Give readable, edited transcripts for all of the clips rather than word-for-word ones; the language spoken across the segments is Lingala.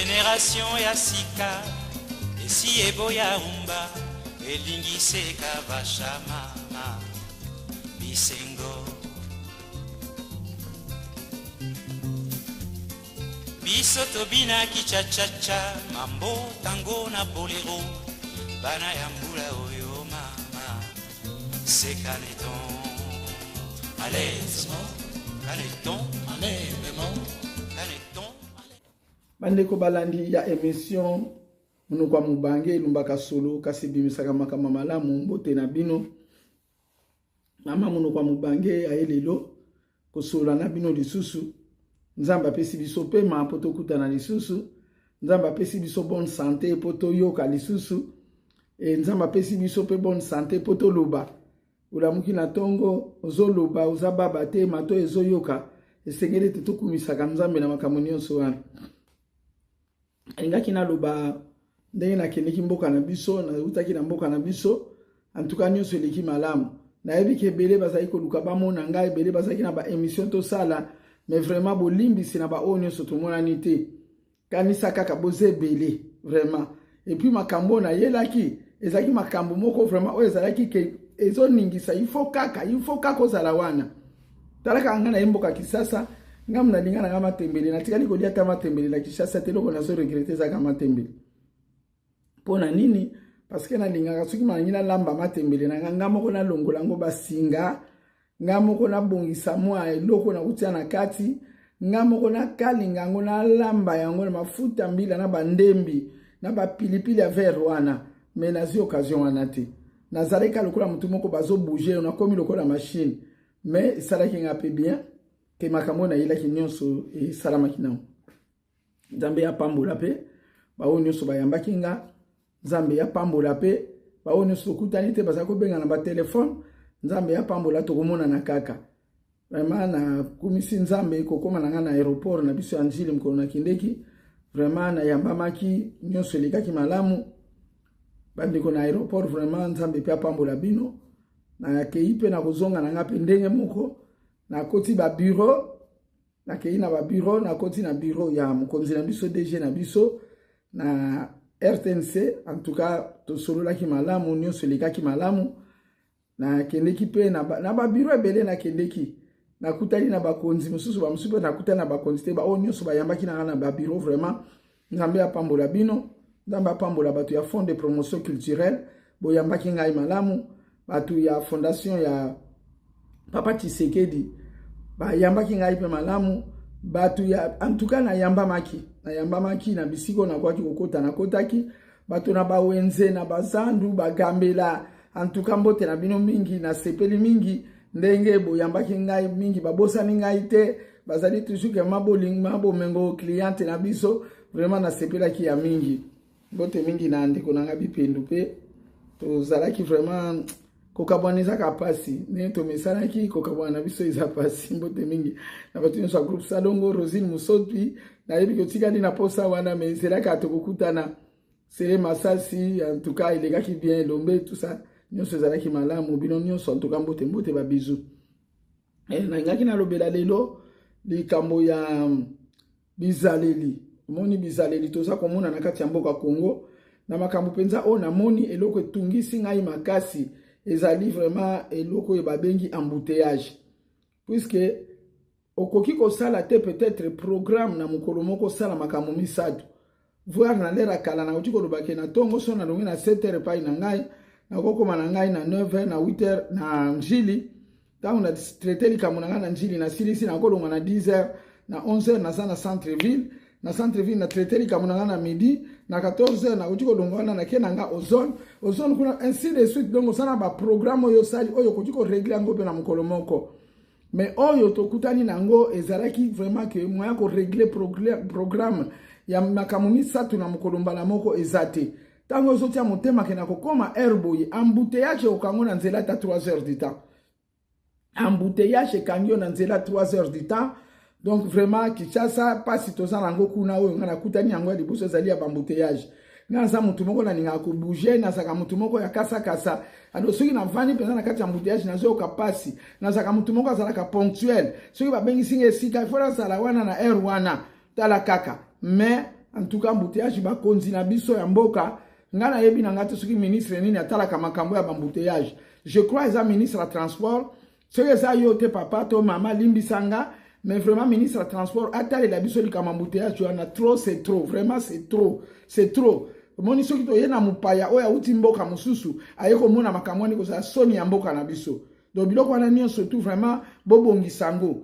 Génération ya sika esi eboya umba elingise kavashama bisengo biso tobina kichachacha mambo tango na bolero bana ya mbula oyo mama c'est caneton allez caneton allez maman caneton bandeko balandi ya émission muno kwa mubange lumbaka solo kasi bimisaka makama malamu mbote na bino mama muno kwa mubange aelelo kosola na bino lisusu nzamba pesi biso pema poto kutana lisusu nzamba pesi biso bonne santé poto yoka lisusu e nzamba pesi biso pe bonne santé poto loba ulamuki na tongo ozoloba uzababa te mato ezoyoka esengele tutukumisaka nzambe na makambo nyonso wana engaki na loba ndenge na kendeki mboka na biso na utaki na mboka na biso antuka nyonso eleki malamu na yebi ke bele bazali koluka bamona ngai bele bazali na ba émission to sala mais vraiment bolimbisi na ba onyo soto monani te kanisa kaka boze bele vraiment et puis makambo na yelaki ezaki makambo moko vraiment o ezalaki ke ezo ningisa il faut kaka ozala wana talaka ngana yemboka kisasa ngam na lingana ngama tembele na tikali kolia kama tembele la Kinshasa te loko nazo regretter za kama tembele pona nini parce que na lingaka soki manina lamba matembele na ngamo ko na longola ngo basinga ngamo ko na bongisa mwa eloko na kutia na kati ngamo ko na kalinga ngo na lamba yango na mafuta mbila na bandembi na ba pilipili ya vert wana mais na zi occasion wana te nazaleka lokola mutu moko bazo bouger na komi lokola machine mais ça qui ngape bien ke makambo na yela kinyonso e salama kinao nzambe ya pambola pe bawo nyonso bayambaki nga nzambe ya pambola pe bawo nyonso kutani te bazako benga na ba telefone nzambe ya pambola to komona na kaka vraiment na kumisi nzambe kokoma na nga na aéroport na biso anjili mkono na kindeki vraiment na yambamaki nyonso elikaki malamu bandeko na aéroport vraiment nzambe pe pambola bino na keipe na kozonga na nga pe ndenge moko na koti ba bureau na kei na ba bureau na koti na bureau ya mokonzi na biso DG na biso na RTNC en tout cas to solo la ki malamu nyonso lekaki malamu na kendeki pe na ba bureau ebele na kendeki na kutali na bakonzi mususu ba mususu na kutali na bakonzi te ba o nyonso ba yambaki na ba bureau vraiment nzambe ya pambola bino nzambe ya pambola bato ya fond de promotion culturelle bo yambaki ngai malamu bato ya fondation ya Papa Tshisekedi ba yambaki ngai pe malamu batu ya en tout cas na yambamaki na bisiko na kwaki kokota na kotaki batu na bawenze na bazandu bagambela en tout cas mbote na bino mingi na sepeli mingi ndenge bo yambaki ngai mingi babosa ni ngai te bazali toujours ke mabo mengo client na biso vraiment na sepela ki ya mingi mbote mingi na ndeko na ngabi pendu pe to zalaki vraiment kokabwaneza kapasi ne to mesana ki kokabwana biso iza pasi mbote mingi na batu nyonso groupe Salongo Rosine Musotwi na yebi ko tikali na posa wana mais c'est là ka to kokutana Sele Masasi en tout cas il est qui bien lombe tout ça nyonso zalaki malamu bino nyonso en tout cas mbote ba bisou na ngaki na lobela lelo likambo ya bizaleli moni bizaleli toza komona na kati ya mboka Congo na makambo penza o na moni eloko etungisi ngai makasi ezali vraiment eloko babengi embouteillage puisque okoki ko sala te peut-être programme na mokolo moko sala makambo misatu voir na lera kala na utiko lobake na tongo so na longi na 7h pa ina ngai na kokoma na ngai na 9h na 8h na njili tango na traiter likambo na ngai na njili na silisi na kolonga na 10h na 11h na sana centre-ville na traiter likambo na ngai na midi na 14h na utiko longwana na kenanga ozone kuna ainsi de suite donc sana ba programme yo sali oyo kotiko régler ngo pe na mokolo moko mais oyo tokutani nango ezalaki vraiment que moya ko régler programme ya makambo misatu na mokolo mbala moko ezate tango zotia motema ke na kokoma herboy embouteillage okango na nzela ta 3h du temps embouteillage kangyo na nzela 3h du temps donc vraiment Kinshasa pasi toza nango kuna oyo ngana kutani yango ya liboso ezali ya embouteillage nganza mutu moko na ninga ko bouger na saka mutu moko ya kasa ado soki na vani pena na kati ya embouteillage na zo ka pasi na saka mutu moko azala ka ponctuel soki ba bengi singa esika fora sala wana na air wana tala kaka mais en tout cas embouteillage ba konzi na biso ya mboka ngana yebi na ngate soki ministre nini atala ka makambo ya embouteillage. Je crois eza ministre à transport ce que ça yo te papa to mama limbisanga mais vraiment ministre à transport atale la biso likama embouteillage tu en a trop, c'est trop, vraiment c'est trop. Moni soki to yena mupaya oya uti mboka mususu ayeko mona makamwani ko sa soni ya mboka na biso. Donc biloko wana nyonso surtout vraiment bobongisa ngo.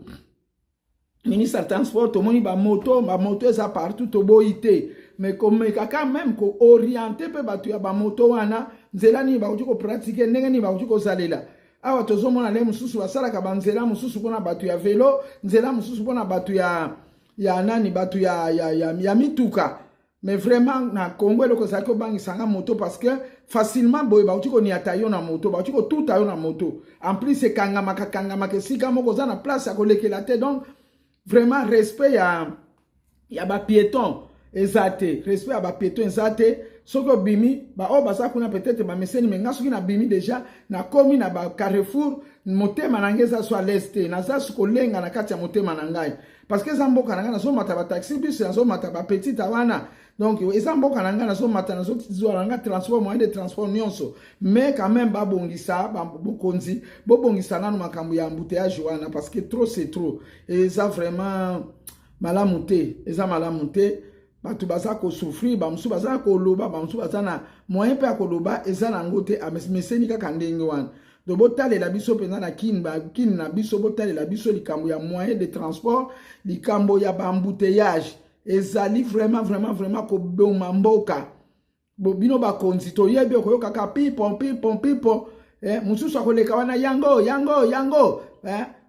Ministre transport to moni ba moto eza partout to boité mais comme quand même ko orienter pe batu ya ba moto wana nzela ni ba ko pratiquer ndenge ni ba ko salela. Awa tozo mona le mususu basala ka banzela mususu pona batu ya vélo, nzela mususu pona batu ya nani batu ya mituka. Mais vraiment na Congo loko sako bangi sanga moto parce que facilement boy ba utiko ni atayo na moto ba utiko tout ayo na moto en plus c'est kangama ke sika moko za na place ya kolekela te. Donc vraiment respect ya ba piéton ezate, respect ya ba piéton ezate. Soko bimi ba o basa kuna peut-être ba meseni menga soki na bimi déjà na komi na ba Carrefour motema na ngeza so l'est na za suko lenga na kati ya motema na ngai parce que zamboka na ngana so mata ba taxi bus na so mata ba petite awana. Donc ezamboka na ngana so mata na so tizwa na ngana transport moyen de transport nyonso mais quand même ba bongisa ba bokonzi bo bongisa nanu makambo ya embouteillage wana parce que trop c'est trop et ça vraiment malamu te batu baza ko souffrir ba musu baza ko loba ba musu baza na moyen pe akoloba eza na ngote ameseni kaka ndenge wana. Do botale la biso pena na kin na biso botale la biso likambo ya moyen de transport likambo ya ba embouteillage ezali vraiment ko boma mboka bino ba konzi to yebi ko yoka pipo mususu akoleka wana yango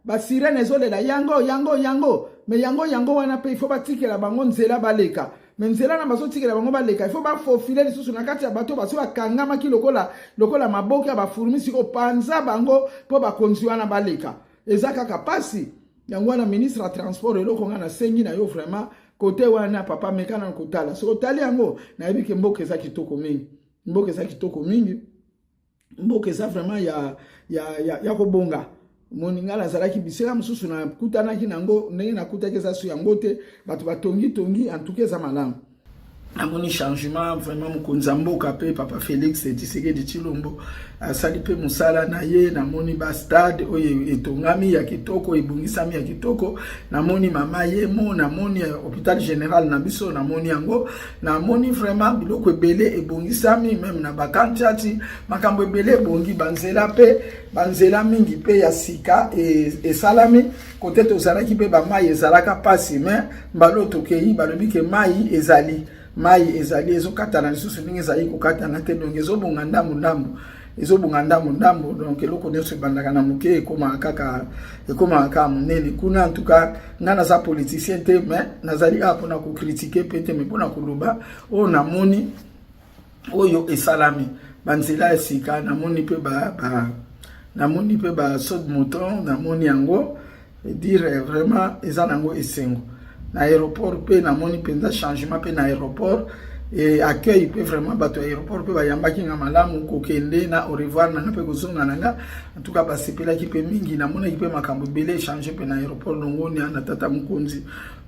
ba sirene zolela yango mais yango wana pe il faut batikela bango nzela baleka mais nzela na baso tikela bango baleka il faut ba faufiler lisusu na kati ya bato baso bakangama ki lokola maboka ba furmisi ko panza bango po ba konzi wana baleka ezaka kapasi yango wana ministre ya transport eloko ngana sengi na yo vraiment côté wana papa mekana kotala so tali yango na yebi ke mboka eza kitoko mingi mboka eza vraiment ya kobonga. Moningala zalaki bisela mususu na kutana kinango ndenge na kutake za su yango te batu batongi en tout cas za malamu. Amoni changement vraiment mukonza mboka pe papa Félix Tshisekedi Tshilombo asali pe musala na ye na moni ba stade oye etongami ya kitoko ebungisami ya kitoko na moni mama ye mo na moni hôpital général na biso na moni yango na moni vraiment biloko ebele ebungisami même na bakantiati makambo ebele bongi banzela mingi pe ya sika e salami côté to zalaki pe ba mai ezalaka pasi mais mbalo tokei balobi ke mai ezali ezokatana lisusu ndenge ezali kokatana te donc ezobonga ndambu donc eloko nyonso ebandaka na moke ekoma kaka monene kuna. En tout cas nga naza politicien te mais nazali awa mpona kocritiquer pe te mais mpona koloba oyo namoni oyo esalami banzela ya sika namoni mpe ba saut de mouton namoni yango dire vraiment eza nango esengo na aéroport pe na moni penza changement pe na aéroport et accueil pe vraiment bato aéroport pe bayambaki nga malamu kokende na au revoir na pe kozonga nanga en tout cas basepela ki pe mingi na mona ki pe makambo belé changer pe na aéroport longoni na tata mukonzi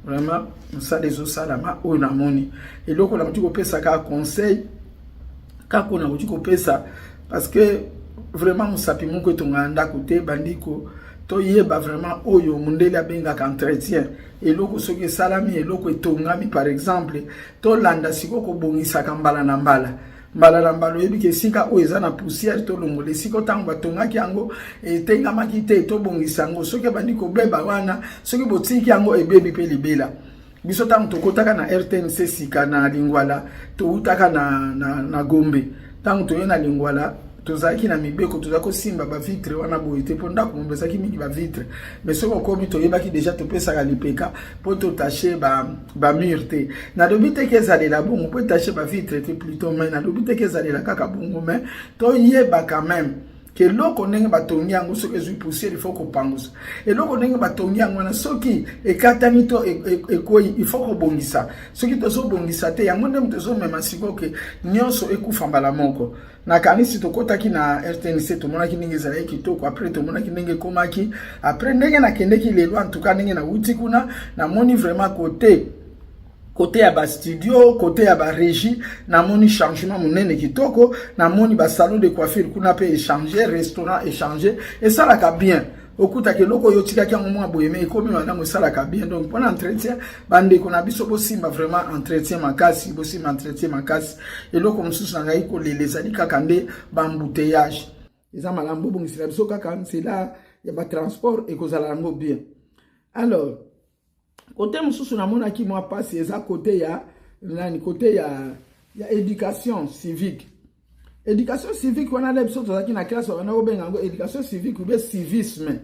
vraiment ça les osalama o na moni et loko la mutiko pesa ka conseil ka kona mutiko pesa parce que vraiment musapi moko tonganda côté bandiko to yeba vraiment oyo mundele abenga ka entretien eloko soki salami eloko etongami par exemple to landa sikoko bongisa kambala na mbala yebi ke sika o eza na poussière to longole siko tango batongaki yango etengamaki te to bongisa yango soki bandi ko beba wana soki botiki yango ebebi pe libela biso tango tokotaka na RTNC sika na Lingwala to utaka na Gombe tango to yena Lingwala tozaki na mibeko tozako simba ba vitre wana boite ponda ko mbesaki mingi ba vitre mais soko komi to yebaki déjà to pesa ka lipeka po to tacher ba mur te na dobite ke zalela bongo po tacher ba vitre te plutôt mais na dobite ke zalela kaka bongo mais to yeba quand même que loko ndenge batongi yango soki ezwi poussière il faut ko pangusa et loko ndenge batongi yango na soki ekatani to ekoyi il faut ko bongisa soki tozo bongisa te yango ndenge tozo mema siko ke nyonso ekufa mbala moko na kanisi tokotaki na RTNC tomonaki ndenge ezalaki kitoko après tomonaki ndenge komaki après ndenge na kendeki lelo en tout cas ndenge na uti kuna na moni vraiment côté côté ya ba studio, côté ya ba régie, namoni changement monene kitoko, namoni ba salon de coiffure kuna pe échanger, restaurant échanger, et ça la bien. Okuta ke loko yotika ki mwa boyeme ekomi wana mo sala ka bien. Donc pour l'entretien bande ko na biso bosimba vraiment entretien makasi, bosimba entretien makasi. Et loko mususu na ngai ko lelezali kaka nde ba embouteillage. Eza malambo bongisila biso kaka c'est là ya ba transport et kozala ngo bien. Alors côté mususu na mona ki mwa passe eza côté ya nani côté ya éducation civique. Éducation civique wana le biso tozaki na classe wana obenga ngo éducation civique ou bien civisme.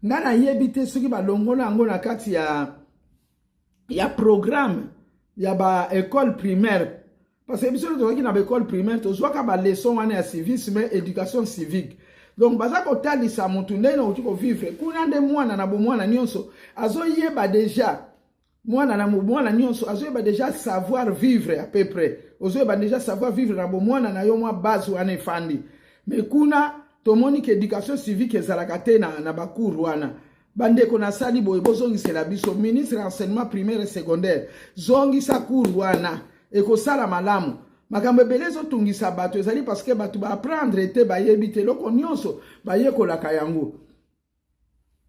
Ngana yebite soki ba longola ngo na kati ya programme ya ba école primaire. Parce que biso tozaki na ba école primaire tozwaka ba leçon wana ya civisme, éducation civique. Donc baza ko talisa mutu ndena utiko vivre kuna nde mwana na bo mwana nyonso azo yeba déjà mwana na mwana nyonso azo yeba déjà savoir vivre à peu près ozo yeba déjà savoir vivre na bo mwana na yo mwa base wana efandi. Mais kuna tomoni ke éducation civique ezalaka te na ba cours wana bandeko na sali boye bozongisela biso ministre enseignement primaire et secondaire zongisa cours wana ekosala malamu. Makambo ebele ezotungisa bato ezali parce que bato ba apprendre te bayebi te loko nyonso bayekolaka yango.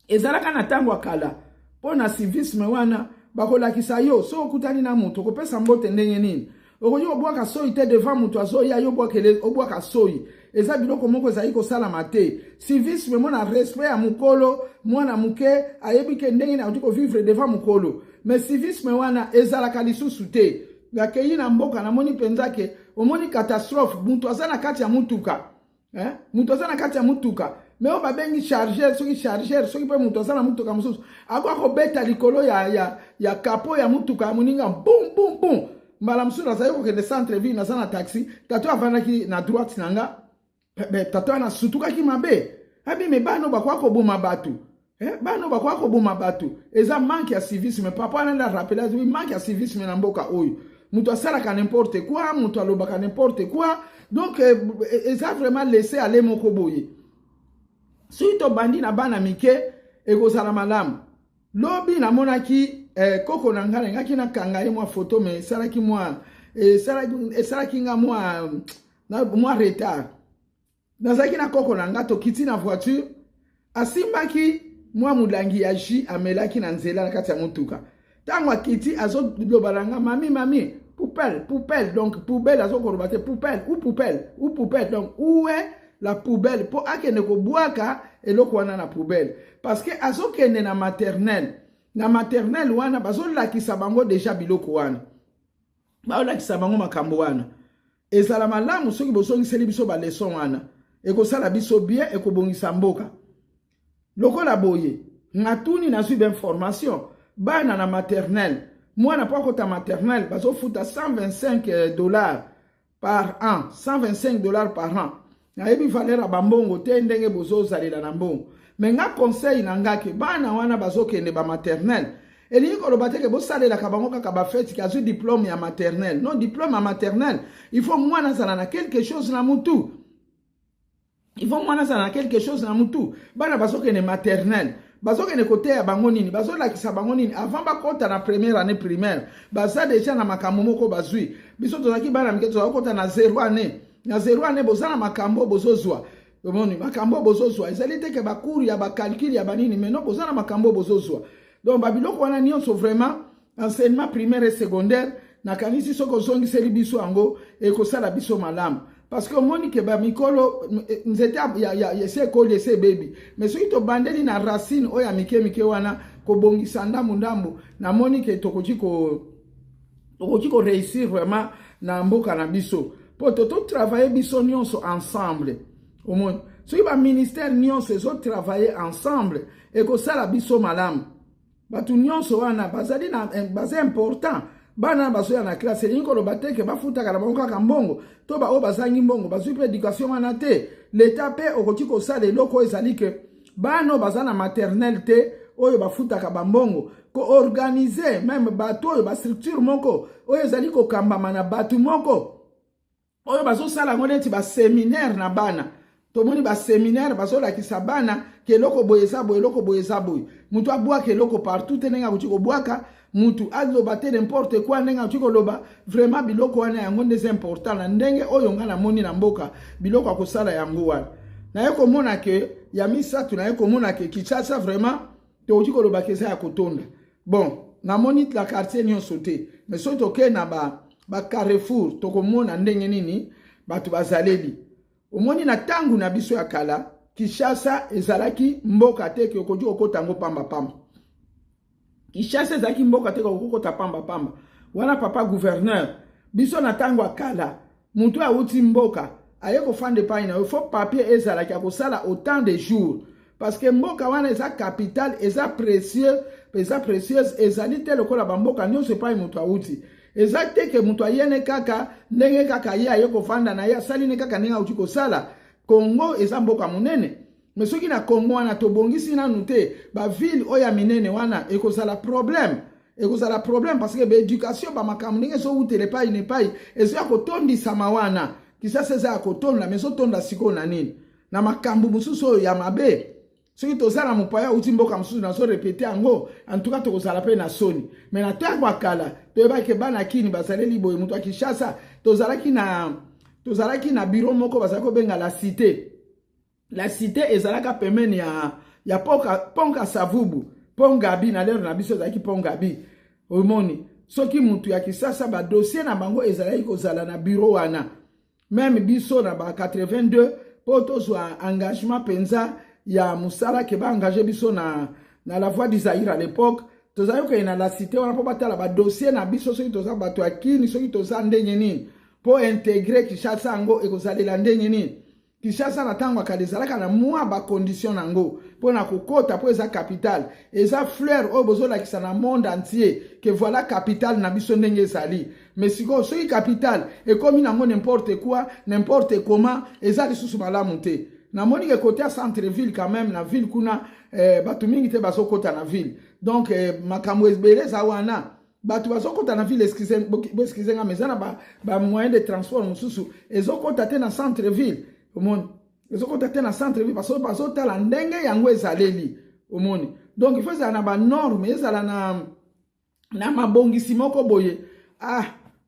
Ezalaka na tango akala pona civisme wana bakolakisa yo so okutani na mutu kopesa mbote ndenge nini okoki obwaka soyi te devant mutu azoya yo obwaka soyi eza biloko moko ezali kosalama te. Civisme mona respect ya mukolo mwana muke ayebi ke ndenge na otiko vivre devant mukolo. Mais civisme wana ezalaka lisusu te. Ngakei na mboka na moni penzake omoni catastrophe mutu azana kati ya mutuka mutu azana kati ya mutuka mais o babengi chargeur soki pe mutu azana mutuka mususu akwa ko beta likolo ya kapo ya mutuka muninga boum boum boum mbala mususu azayi ko kende centre ville na taxi tato avandaki na droite nanga tato na sutuka ki mabe abi me bano bakwa ko boma batu bano bakwa ko boma batu eza manque ya civisme papa na rappeler oui manque ya civisme na mboka oyo. Mutu asalaka n'importe quoi, mutu alobaka n'importe quoi. Donc, ça vraiment laissé aller mon koboye. Suito bandi na bana mike, ego salamadam. Lobi na monaki, koko nangane, ngaki na kangaye mwa photo, mais salaki mwa, salaki nga mwa retard. Nazaki na koko nangato, kiti na voiture, asimbaki mwa mulangi ya ji, amelaki na nzela na kati ya mutuka. Tango kiti azo lobalanga mami poubelle donc poubelle azo korobate poubelle donc où est la poubelle pour akene ko boaka eloko wana na poubelle parce que azo kene na maternelle wana bazo lakisa bango déjà biloko wana ba lakisa bango makambo wana ezala malamu soki bosongiseli biso ba leçon wana ekosala biso bien ekobongisa mboka lokola boye ngatuni na suive information bana na maternelle mwana pa kota maternelle bazo futa $125 par an $125 par an na ebi valeur bambongo te ndenge bozo zalela na mbongo mais nga conseil na ngaki bana wana bazo kende ba maternelle eli ko lobate ke bo salela ka bango kaka ba fête ki azu diplôme ya maternelle non diplôme ya maternelle il faut mwana zala na quelque chose na mutu bana bazo kende maternelle bazo kene kote ya bango nini bazo lakisa bango nini avant bakota na première année primaire baza déjà na makambo moko bazui biso tozaki bana mike tozakota na 0 année bozana makambo bozozwa omoni makambo bozozwa ezali te ke bakuru ya bakalkili ya banini mais non bozana makambo bozozwa donc babiloko wana nyonso vraiment enseignement primaire et secondaire na kanisi soko zongiseli biso ango ekosala biso malamu. Parce que moni ke ba mikolo nzete ya se ko lese baby mais soki to bandeli na racine oya mike wana ko bongisa ndambu na moni ke tokoki ko réussir vraiment na mboka na biso po to travailler biso nyonso ensemble au moins soki ba ministère nyonso zo travailler ensemble et ko sala biso malamu batu nyonso wana bazali na base important bana basoya na classe linko lo bateke bafuta kala bango kaka mbongo to ba o bazangi mbongo bazui pe éducation wana te l'état pe okoti ko sala eloko ezali ke bano bazana maternelle te oyo bafuta ka bambongo ko organiser même bato oyo ba structure moko oyo ezali ko kambama na batu moko oyo bazo sala ngoleti ba séminaire na bana tomoni ba séminaire bazo la kisabana ke eloko boyeza boye mutu abwaka eloko partout te ndenge akuti kobwaka mutu aloba te n'importe quoi ndenge akuti koloba vraiment biloko wana yango nde c'est important na ndenge oyo nga namoni na mboka biloko akosala yango wana naye komona ke ya misato naye komona ke Kinshasa vraiment tokoki koloba ke eza ya kotonda bon namoni la quartier nyonso te mais soki tokei na ba Carrefour tokomona ndenge nini bato bazaleli omoni na tangu na biso ya kala Kinshasa ezalaki mboka te ke okoki kokota ngo pamba pamba Kinshasa ezalaki mboka te kokota pamba pamba wana papa gouverneur biso na tangu akala mutu auti mboka aye kofanda epai na yo fo papier ezalaki akosala autant de jours parce que mboka wana eza capital eza précieuse ezali te lokola bamboka nyonso epai mutu auti eza te ke mutu ayene kaka ndenge kaka ye aye kofanda na ye asali ne kaka ndenge auti kosala Congo eza mboka munene mais soki na Congo wana tobongisi nanu te ba ville oya minene wana ekozala problème parce que l'éducation ba makambo ndenge so utele pai ne pai eza kotondisa mawana Kinshasa eza kotonda mais so tonda siko na nini na makambo mususu ya mabe soki tozala mopaya uti mboka mususu na so répéter yango en tout cas tokozala pe na soni mais na tango akala toyeba ke bana kini bazaleli boye mutu Kinshasa tozalaki na bureau moko bazali kobenga la cité ezalaka pembeni ya ponka savubu pongabi na lero na biso ezalaki pongabi omoni soki mutu ya Kinshasa ba dossier na bango ezalaki kozala na bureau wana même biso na ba 82 po tozwa engagement penza ya musala ke ba engagé biso na la voix du Zaïre à l'époque tozali ko na la cité wana po batala ba dossier na biso soki toza bato akini soki toza ndenge nini po intégrer Kinshasa ngo ekozalela ndenge nini Kinshasa na tango akalizalaka na mwa ba condition nango po na kokota po eza capital eza fleur o bozola kisa na monde entier que voilà capital na biso ndenge ezali mais siko soki capital ekomi nango n'importe quoi n'importe comment eza lisusu malamu te na moni ke côté à centre ville quand même na ville kuna batu mingi te bazokota na ville donc makambo ezbeleza wana batu bazokota na ville excusez nga mezana ba moyen de transport mususu ezokota te na centre ville omoni ezokota te na centre ville parce que bazotala ndenge yango ezaleli omoni donc il faut ezala na ba norme ezala na mabongisi moko boye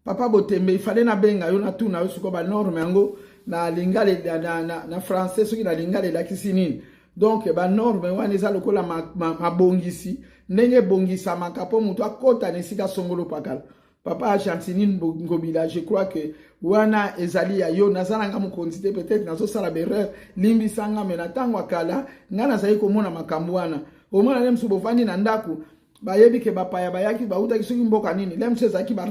papa Botembe il fallait na benga yo na tuna yo suko ba norme yango na lingale na français soki na lingale la kisinini donc ba norme wana eza lokola mabongisi ndenge bongisa makapo mutu akota nesika songolo pakala papa Chantinine Ngobila je crois que wana ezali ya yo nazalanga mukonzi te peut-être nazo sala bereur limbi sanga mena tango akala ngana zai komona makambo wana omona lemsu bofandi na ndaku bayebi ke bapaya bayaki bauta kisoki mboka nini lemsu ezaki ba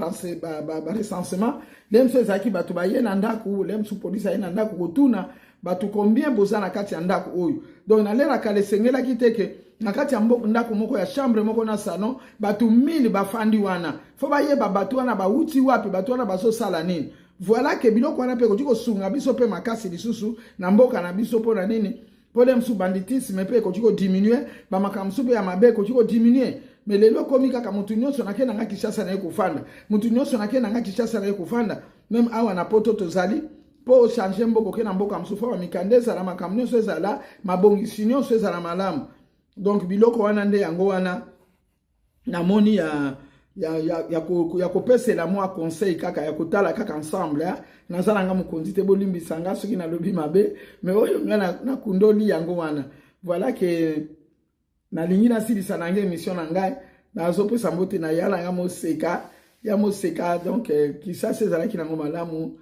recensement lemsu ezaki batu baye na ndaku lemsu police aye na ndaku kotuna batu combien boza na kati ya ndaku oyo donc na lera kale sengela kiteke na kati ya ndaku moko ya chambre moko na salon batu 1000 bafandi wana fo bayeba batu wana bauti wapi batu wana baso sala nini voilà ke biloko wana pe ko sunga biso pe makasi lisusu na mboka na biso po na nini po lemsu banditisme pe ko diminuer ba makamsu pe ya mabe ko diminuer mais lelo komi kaka mutu nyonso na kena nga Kinshasa na ekufanda mutu nyonso na kena nga Kinshasa na ekufanda même awa na poto tozali po changer mboko kena mboka msufa wa mikandeza la makambo nyonso ezala mabongisi nyonso ezala malamu donc biloko wana nde yango wana na moni ya kopesela mwa conseil kaka ya kotala kaka ensemble nazalanga mukonzi te bolimbisanga soki na lobi mabe mais oyo na kundoli yango wana voilà que na lingi na silisa na nge émission na ngai na zopesa mbote na yala nga moseka donc Kinshasa ezalaki nango malamu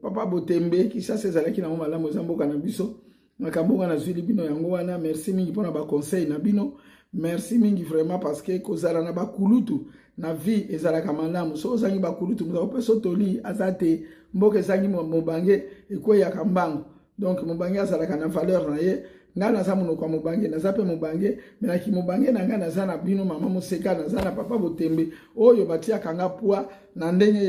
papa Botembe Kinshasa ezalaki nango malamu eza mboka na biso makambo na zwili bino yango wana merci mingi pona ba conseil na bino merci mingi vraiment parce que kozala na bakulutu na vie ezalaka malamu so ozangi bakulutu muza opeso toli azate mboka ezangi mobange ekweya kambango donc mobange azalaka na valeur na ye nga naza monoko ya mobange naza pe mobange menaki mobange na nga naza na bino mama moseka naza na papa Botembe oyo batiaka nga poa na ndenge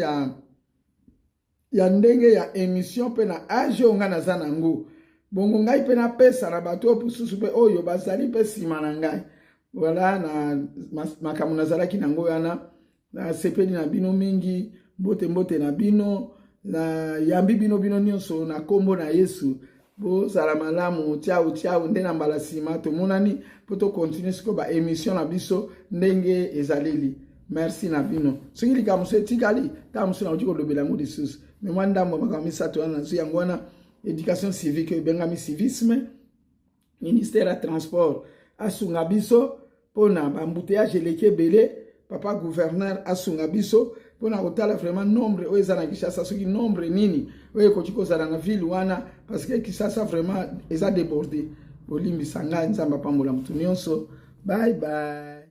ya ndenge ya émission pe na age oyo nga naza nango bongo ngai pe na pesa na bato opususu pe oyo bazali pe sima na ngai voilà na makambo nazalaki nango wana na sepeli na bino mingi mbote na bino na yambi bino nyonso na kombo na Yesu bozala malamu tiao nde na mbala nsima tomonani mpo tokontinue sikoyo baémission na biso ndenge ezaleli. Merci na bino. Soki likambo mosusu etikali ntango mosusu nakoki kolobela yango lisusu me mwa ndambo makambo misato wana nazwi yango wana éducation civique oyo ebengami civisme. Ministère ya transport asunga biso mpona bambuteyage eleki ebele. Papa gouverneur asunga biso mpona kotala vraiment nombre oyo eza na Kinshasa soki nombre nini oyo ekoki kozala na ville wana parce que Kinshasa vraiment eza débordé. Bolimbisa ngai, Nzambe apambola mutu nyonso. Bye bye.